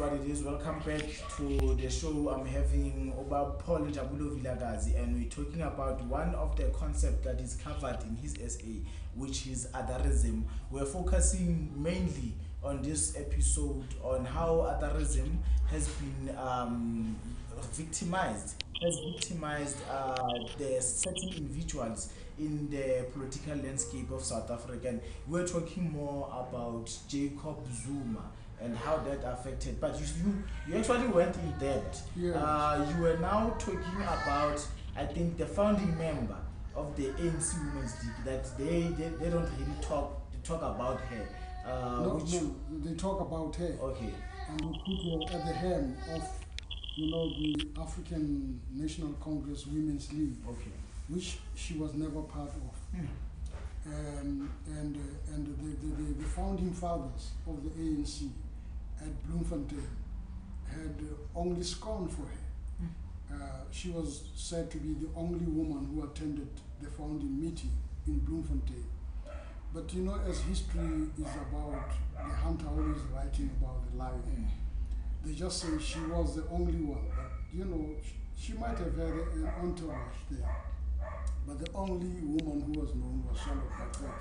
what it is. Welcome back to the show. I'm having about Paul Njabulo Vilakazi, and we're talking about one of the concepts that is covered in his essay, which is otherism. We're focusing mainly on this episode on how otherism has been victimized the certain individuals in the political landscape of South Africa. And we're talking more about Jacob Zuma and how that affected. But you actually went in depth. Yeah. You were now talking about, I think, the founding member of the ANC Women's League, that they don't really talk about her. No, they talk about her. Okay. And they put her at the helm of, the African National Congress Women's League, Okay. which she was never part of. And the founding fathers of the ANC at Bloemfontein had only scorn for her. She was said to be the only woman who attended the founding meeting in Bloemfontein. But as history is about the hunter always writing about the lion, they just say she was the only one. But she might have had an entourage there. But the only woman who was known was Charlotte Baxter,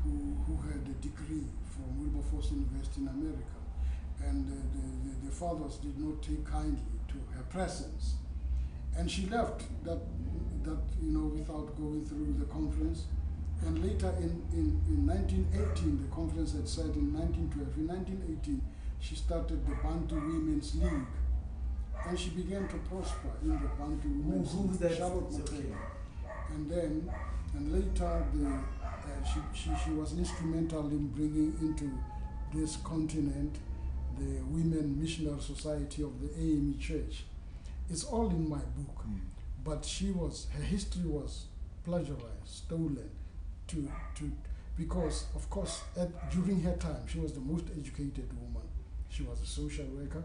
who had a degree from Wilberforce University in America. And the fathers did not take kindly to her presence. And she left that without going through the conference. And later in 1918, the conference had said in 1912, in 1918, she started the Bantu Women's League. And she began to prosper in the Bantu Women's League. Who's that? Charlotte Okay. And later she was instrumental in bringing into this continent the Women Missionary Society of the AME Church. It's all in my book. But her history was plagiarized, stolen, because of course during her time she was the most educated woman. She was a social worker.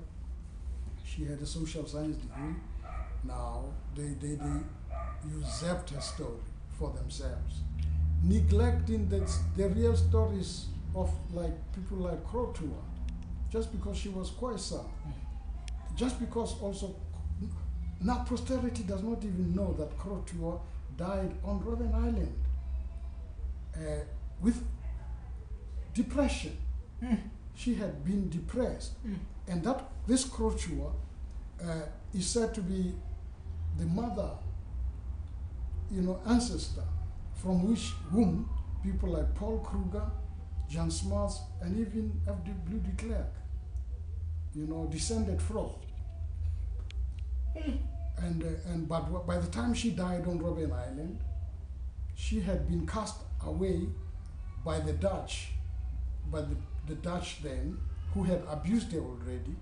She had a social science degree. Now they usurped her story for themselves, neglecting the real stories of people like Krotua, just because she was Khoisan, just because also now posterity does not even know that Krotua died on Robben Island with depression. She had been depressed, and this Krotua is said to be the mother, ancestor from whom people like Paul Kruger, Jan Smuts, and even F.W. de Klerk, descended from. But by the time she died on Robben Island, she had been cast away by the Dutch, the Dutch then, who had abused her already.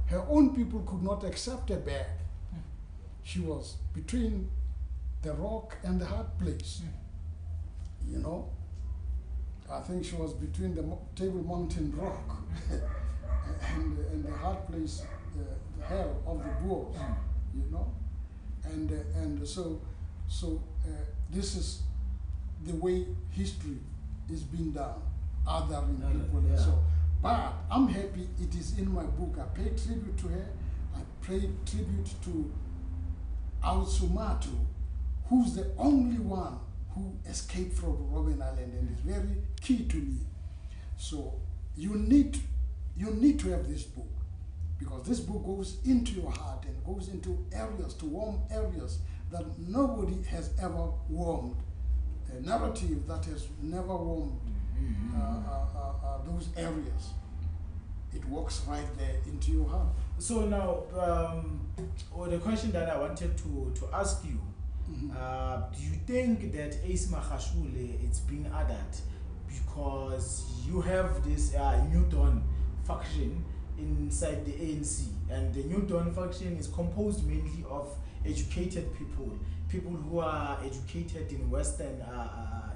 Her own people could not accept her back. She was between the rock and the hard place. I think she was between the Table Mountain Rock and the hard place, the hell of the Boers, and so this is the way history is being done, othering people. Yeah. So, but I'm happy it is in my book. I pay tribute to her. I pay tribute to Sumato, who's the only one who escaped from Robben Island, and is very key to me. So you need to have this book, because this book goes into your heart and goes into areas, to warm areas that nobody has ever warmed, a narrative that has never warmed those areas. It walks right there into your heart. So now, the question that I wanted to ask you, do you think that Ace Magashule is being added because you have this New Dawn faction inside the ANC, and the New Dawn faction is composed mainly of educated people who are educated in Western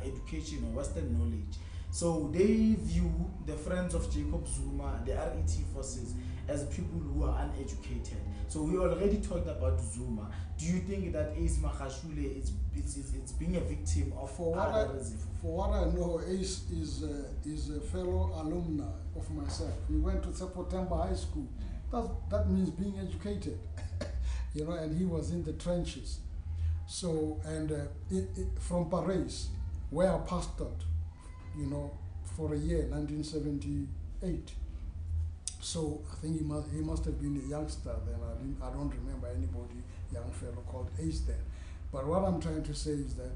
education or Western knowledge? So they view the friends of Jacob Zuma, the RET forces, as people who are uneducated. So we already talked about Zuma. Do you think that Ace Magashule is being a victim of otherism? For what I know, Ace is a fellow alumni of myself. We went to September High School. That means being educated, you know, and he was in the trenches. So, and from Paris, where I pastored, you know, for a year, 1978. So I think he must have been a youngster then. I don't remember anybody, young fellow called Ace then. But what I'm trying to say is that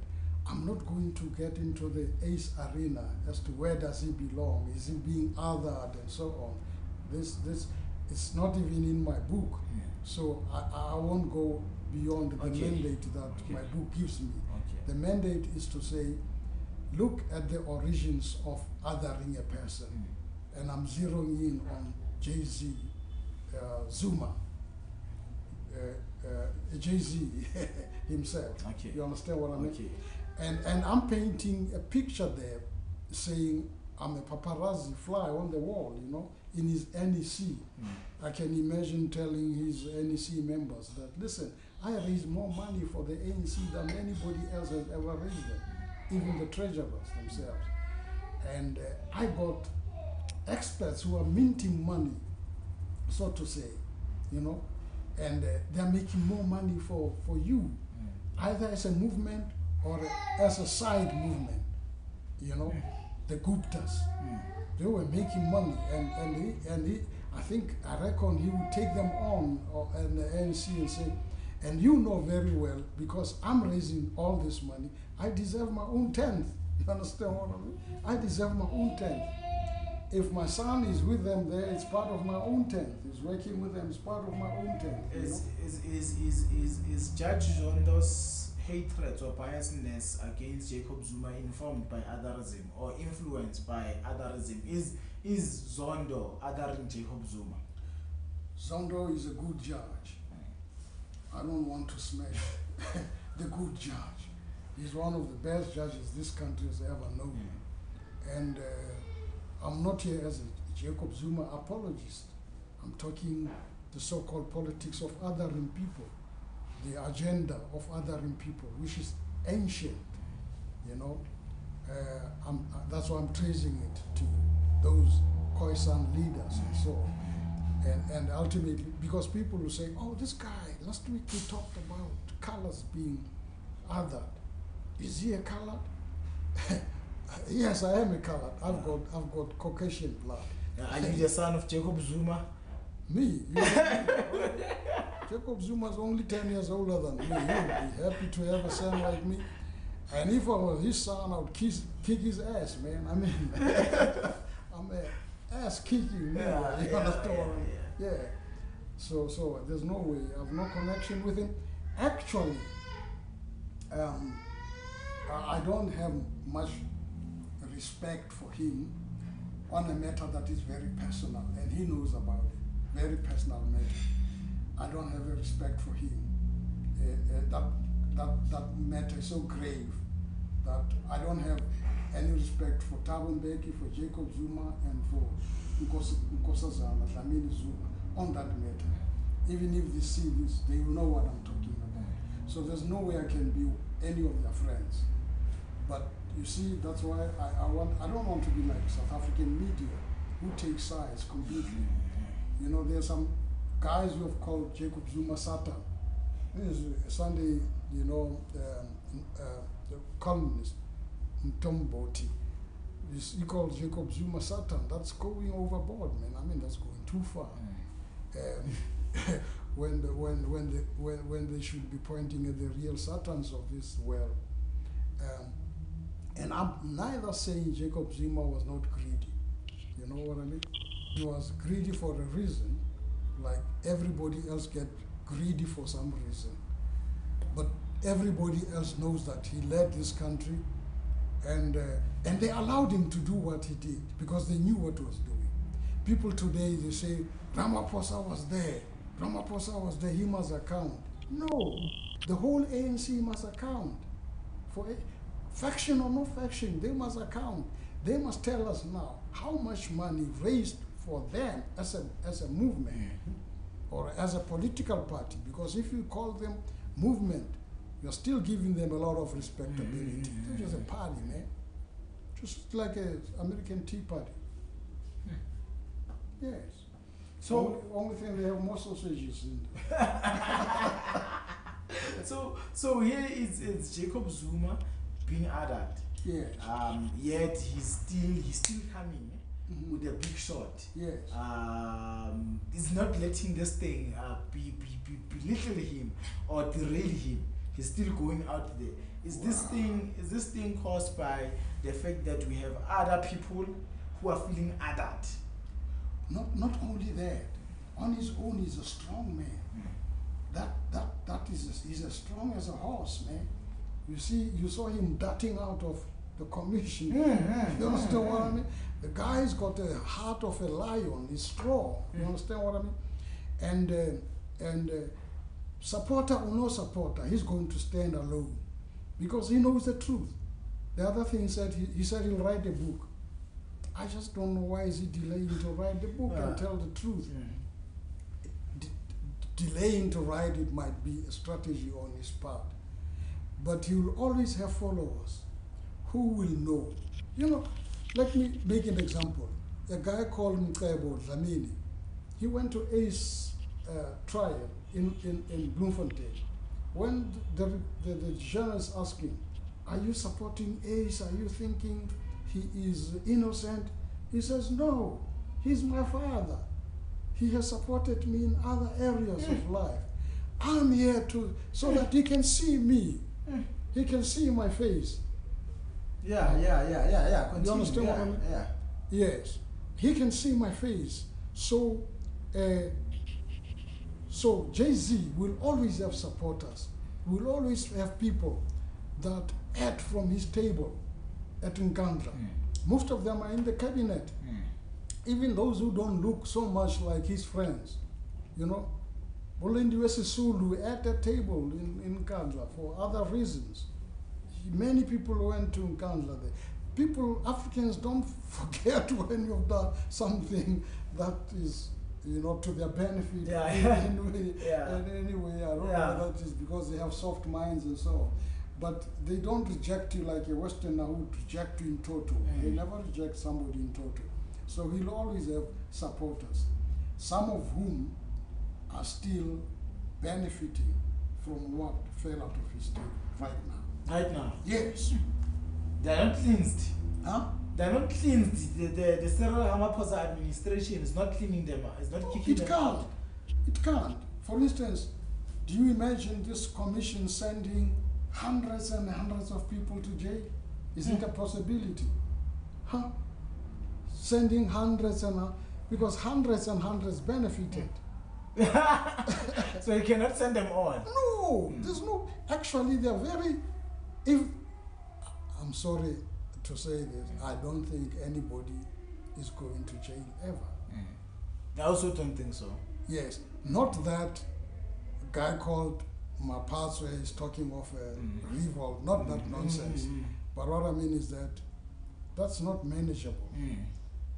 I'm not going to get into the Ace arena as to where does he belong, is he being othered and so on. This it's not even in my book. Yeah. So I won't go beyond the mandate that my book gives me. The mandate is to say, look at the origins of othering a person. And I'm zeroing in on Jay-Z, Zuma, Jay-Z himself. You understand what I mean? And I'm painting a picture there saying, I'm a paparazzi fly on the wall, you know, in his NEC. I can imagine telling his NEC members that, listen, I raised more money for the ANC than anybody else has ever raised them, even the treasurers themselves. And I got experts who are minting money, so to say, you know, and they're making more money for you, either as a movement or as a side movement, you know. The Guptas, they were making money, and he, I reckon he would take them on and the ANC and say, and you know very well, because I'm raising all this money, I deserve my own 10th. You understand what I mean? I deserve my own 10th. If my son is with them there, it's part of my own 10th. He's working with them, it's part of my own 10th. Is Judge Zondo's hatred or biasness against Jacob Zuma informed by otherism or influenced by otherism? Is Zondo othering Jacob Zuma? Zondo is a good judge. I don't want to smash the good judge. He's one of the best judges this country has ever known. And I'm not here as a Jacob Zuma apologist. I'm talking the so-called politics of othering people, the agenda of othering people, which is ancient, you know. That's why I'm tracing it to those Khoisan leaders and so on. And ultimately, because people will say, oh, this guy, last week we talked about colors being othered. Is he a colored? Yes, I am a colored. I've got Caucasian blood. Are you the son of Jacob Zuma? Me? Jacob Zuma is only 10 years older than me. He would be happy to have a son like me. And if I was his son, I would kick his ass, man. I mean, I'm an ass kicking man. You understand what I mean? Yeah. So there's no way. I have no connection with him. Actually, I don't have much respect for him on a matter that is very personal, and he knows about it. Very personal matter. I don't have a respect for him. That matter is so grave that I don't have any respect for Thabo Mbeki, for Jacob Zuma, and for Nkosazana, Dlamini Zuma, on that matter. Even if they see this, they will know what I'm talking about. So there's no way I can be any of their friends. But you see, that's why I don't want to be like South African media, who take sides completely. You know, there's some guys who have called Jacob Zuma Satan. There's Sunday, you know, the columnist, Ntomboti, he called Jacob Zuma Satan. That's going overboard, man. I mean, that's going too far. When they should be pointing at the real Satans of this world. And I'm neither saying Jacob Zuma was not greedy. You know what I mean? He was greedy for a reason, like everybody else get greedy for some reason. But everybody else knows that he led this country, and they allowed him to do what he did because they knew what he was doing. People today, they say, Ramaphosa was there, he must account. No, the whole ANC must account. For faction or no faction, they must account. They must tell us now how much money raised for them as a movement or as a political party. Because if you call them movement, you're still giving them a lot of respectability. They're just a party, man. Just like an American Tea Party. Yes. So only thing they have more sausages in there. So here it's Jacob Zuma being added. Yes. Yet he's still coming with a big shot. Yes. He's not letting this thing belittle him or derail him. He's still going out there. Is this thing caused by the fact that we have other people who are feeling added? Not only that, on his own he's a strong man. He's as strong as a horse, man. You saw him darting out of the commission. You understand what I mean? The guy's got the heart of a lion. He's strong. You understand what I mean? And supporter or no supporter, he's going to stand alone because he knows the truth. The other thing he said he'll write a book. I just don't know why is he delaying to write the book and tell the truth. Delaying to write it might be a strategy on his part. But he will always have followers who will know. You know, let me make an example. A guy called Njabulo Vilakazi, he went to Ace trial in Bloemfontein. When the journalist asked him, are you supporting Ace? Are you thinking he is innocent? He says, no, he's my father. He has supported me in other areas of life. I'm here so that he can see me. He can see my face. Yeah. Continue. You understand what I mean? Yeah. Yes. He can see my face. So Jay-Z will always have supporters. Will always have people that ate from his table at Nkandla. Most of them are in the cabinet. Even those who don't look so much like his friends, you know. Bolindiwe Sisulu at that table in Nkandla for other reasons. Many people went to Nkandla there. Africans don't forget when you've done something that is, you know, to their benefit. Anyway, I don't know that is because they have soft minds and so on. But they don't reject you like a Westerner who would reject you in total. They never reject somebody in total. So he'll always have supporters, some of whom are still benefiting from what fell out of his table right now. Right now? Yes. They're not cleansed. Huh? They're not cleansed. The Cyril Ramaphosa administration is not cleaning them out. It's not kicking them out. It can't. For instance, do you imagine this commission sending hundreds and hundreds of people to jail? Is it a possibility? Huh? Sending hundreds because hundreds and hundreds benefited. So you cannot send them all? No, there's no, actually they're I'm sorry to say this, I don't think anybody is going to jail ever. I also don't think so. Yes, not that a guy called Mapaswe is talking of a revolt, not that nonsense. But what I mean is that that's not manageable.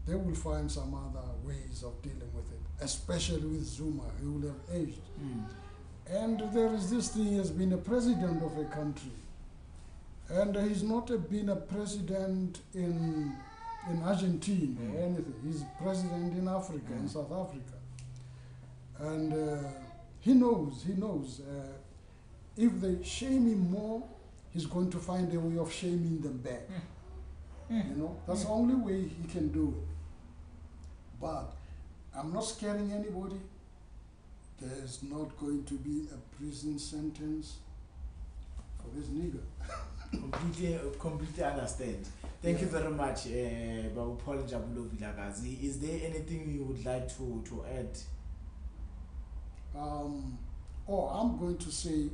They will find some other ways of dealing with it, especially with Zuma, who will have aged. And there is this thing, he has been a president of a country. And he's not been a president in Argentina or anything. He's president in Africa, in South Africa. And he knows, if they shame him more, he's going to find a way of shaming them back. You know, that's the only way he can do it. But I'm not scaring anybody. There's not going to be a prison sentence for this nigger. Completely understand. Thank you very much, Babu Paul Njabulo Vilakazi. Is there anything you would like to add? I'm going to say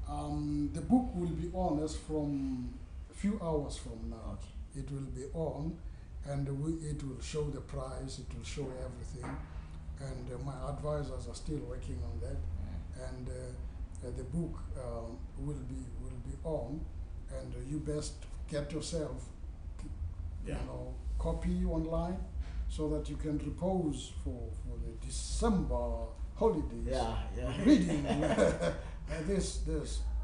the book will be on us from a few hours from now. Okay. It will be on, and it will show the price, it will show everything. And my advisors are still working on that. And the book will be on, and you best get yourself copy online, so that you can repose for the December holidays. Reading this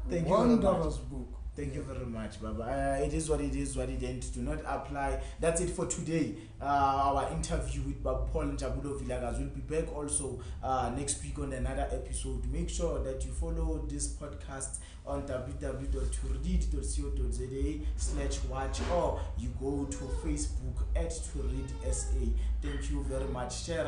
Thank wondrous book. Thank you very much, Baba. It is what it is, what it ends. Do not apply. That's it for today. Our interview with Baba Paul Njabulo Vilakazi. We'll be back also next week on another episode. Make sure that you follow this podcast on www.toread.co.za/watch, or you go to Facebook @toreadsa. Thank you very much. Share